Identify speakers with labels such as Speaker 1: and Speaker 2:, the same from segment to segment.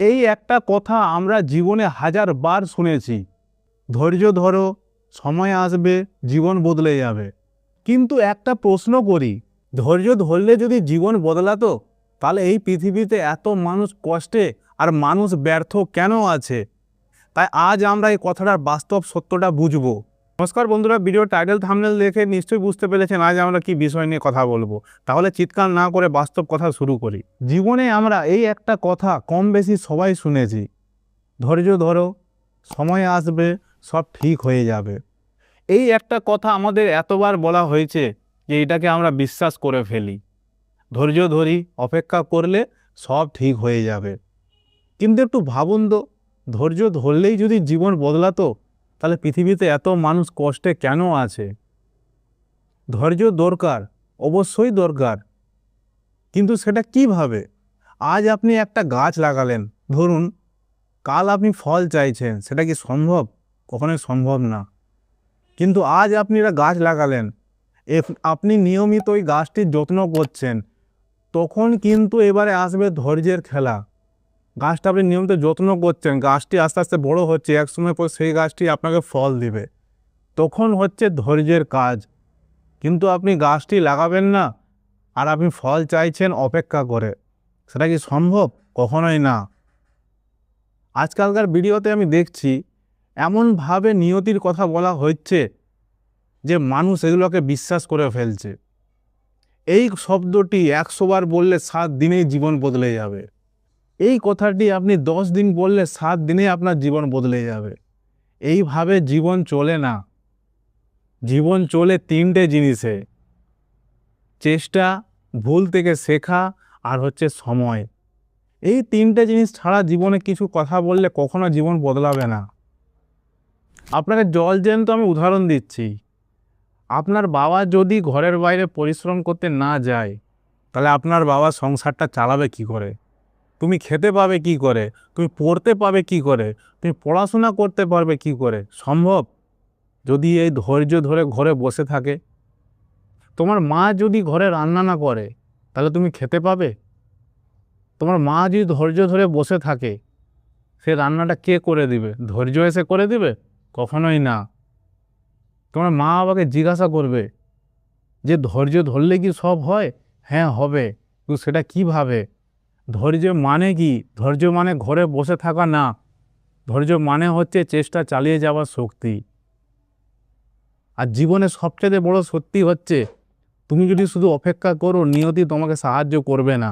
Speaker 1: এই একটা কথা আমরা জীবনে হাজার বার শুনেছি, ধৈর্য ধরো, সময় আসবে, জীবন বদলে যাবে। কিন্তু একটা প্রশ্ন করি, ধৈর্য ধরলে যদি জীবন বদলাতো, তাহলে এই পৃথিবীতে এত মানুষ কষ্টে আর মানুষ ব্যর্থ কেন আছে? তাই আজ আমরা এই কথাটার বাস্তব সত্যটা বুঝবো। নমস্কার বন্ধুরা, ভিডিও টাইটেল থাম্বনেল দেখে নিশ্চয়ই বুঝতে পেরেছেন আজ আমরা কি বিষয় নিয়ে কথা বলবো। তাহলে চিৎকার না করে বাস্তব কথা শুরু করি। জীবনে আমরা এই একটা কথা কম বেশি সবাই শুনেছি, ধৈর্য ধরো, সময় আসবে, সব ঠিক হয়ে যাবে। এই একটা কথা আমাদের এতবার বলা হয়েছে যে এটাকে আমরা বিশ্বাস করে ফেলি। ধৈর্য ধরি, অপেক্ষা করলে সব ঠিক হয়ে যাবে। কিন্তু একটু ভাবুন তো, ধৈর্য ধরলেই যদি জীবন বদলাতো, তাহলে পৃথিবীতে এত মানুষ কষ্টে কেন আছে? ধৈর্য দরকার, অবশ্যই দরকার, কিন্তু সেটা কিভাবে? আজ আপনি একটা গাছ লাগালেন, ধরুন কাল আপনি ফল চাইছেন, সেটা কি সম্ভব? কখনোই সম্ভব না। কিন্তু আজ আপনি একটা গাছ লাগালেন, আপনি নিয়মিত ওই গাছটির যত্ন করছেন, তখন কিন্তু এবারে আসবে ধৈর্যের খেলা। গাছটা আপনি নিয়মিত যত্ন করছেন, গাছটি আস্তে আস্তে বড় হচ্ছে, এক সময় পর সেই গাছটি আপনাকে ফল দিবে, তখন হচ্ছে ধৈর্যের কাজ। কিন্তু আপনি গাছটি লাগাবেন না আর আপনি ফল চাইছেন অপেক্ষা করে, সেটা কি সম্ভব? কখনোই না। আজকালকার ভিডিওতে আমি দেখছি এমনভাবে নিয়তির কথা বলা হচ্ছে যে মানুষ এগুলোকে বিশ্বাস করে ফেলছে। এই শব্দটি 100 বার বললে 7 দিনেই জীবন বদলে যাবে। এই কথাটি আপনি 10 দিন বললে 7 দিনে আপনার জীবন বদলে যাবে। এইভাবে জীবন চলে না। জীবন চলে 3টে জিনিসে: চেষ্টা, ভুল থেকে শেখা, আর হচ্ছে সময়। এই 3টে জিনিস ছাড়া জীবনে কিছু কথা বললে কখনো জীবন বদলাবে না। আপনাকে জলজ্যান্ত আমি উদাহরণ দিচ্ছি। আপনার বাবা যদি ঘরের বাইরে পরিশ্রম করতে না যায়, তাহলে আপনার বাবা সংসারটা চালাবে কি করে? তুমি খেতে পাবে কি করে? তুমি পড়তে পাবে কি করে? তুমি পড়াশোনা করতে পারবে কি করে? সম্ভব? যদি এই ধৈর্য ধরে ঘরে বসে থাকে। তোমার মা যদি ঘরে রান্না না করে, তাহলে তুমি খেতে পাবে? তোমার মা যদি ধৈর্য ধরে বসে থাকে, সে রান্নাটা কে করে দিবে? ধৈর্য এসে করে দিবে? কখনোই না। তোমার মা বাবাকে জিজ্ঞাসা করবে যে ধৈর্য ধরলে কি সব হয়? হ্যাঁ হবে, কিন্তু সেটা কিভাবে? ধৈর্য মানে কি? ধৈর্য মানে ঘরে বসে থাকা না। ধৈর্য মানে হচ্ছে চেষ্টা চালিয়ে যাওয়ার শক্তি। আর জীবনে সবচেয়ে বড় সত্যি হচ্ছে, তুমি যদি শুধু অপেক্ষা করো, নিয়তি তোমাকে সাহায্য করবে না।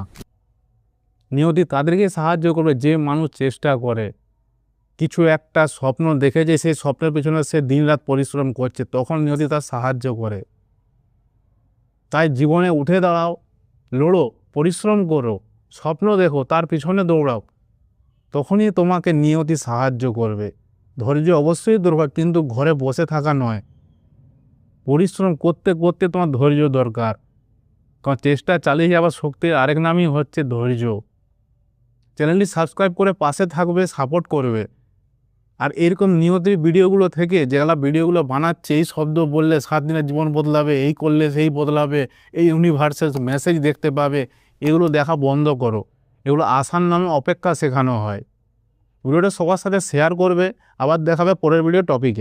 Speaker 1: নিয়তি তাদেরকে সাহায্য করবে যে মানুষ চেষ্টা করে। কিছু একটা স্বপ্ন দেখে যে সেই স্বপ্নের পেছনে সে দিনরাত পরিশ্রম করছে, তখন নিয়তি তার সাহায্য করে। তাই জীবনে উঠে দাঁড়াও, লড়ো, পরিশ্রম করো, স্বপ্ন দেখো, তার পিছনে দৌড়াও, তখনই তোমাকে নিয়তি সাহায্য করবে। ধৈর্য অবশ্যই দরকার, কিন্তু ঘরে বসে থাকা নয়। পরিশ্রম করতে করতে তোমার ধৈর্য দরকার, কারণ চেষ্টা চালিয়ে যাওয়ার শক্তির আরেক নামই হচ্ছে ধৈর্য। চ্যানেলটি সাবস্ক্রাইব করে পাশে থাকবে, সাপোর্ট করবে। আর এরকম নিয়তির ভিডিওগুলো থেকে, যেগুলো ভিডিওগুলো বানাচ্ছে এই শব্দ বললে 7 দিনের জীবন বদলাবে, এই করলে সেই বদলাবে, এই ইউনিভার্সাল মেসেজ দেখতে পাবে, এগুলো দেখা বন্ধ করো। এগুলো আসার নামে অপেক্ষা শেখানো হয়। ভিডিওটা সবার সাথে শেয়ার করবে। আবার দেখাবে পরের ভিডিও টপিকে।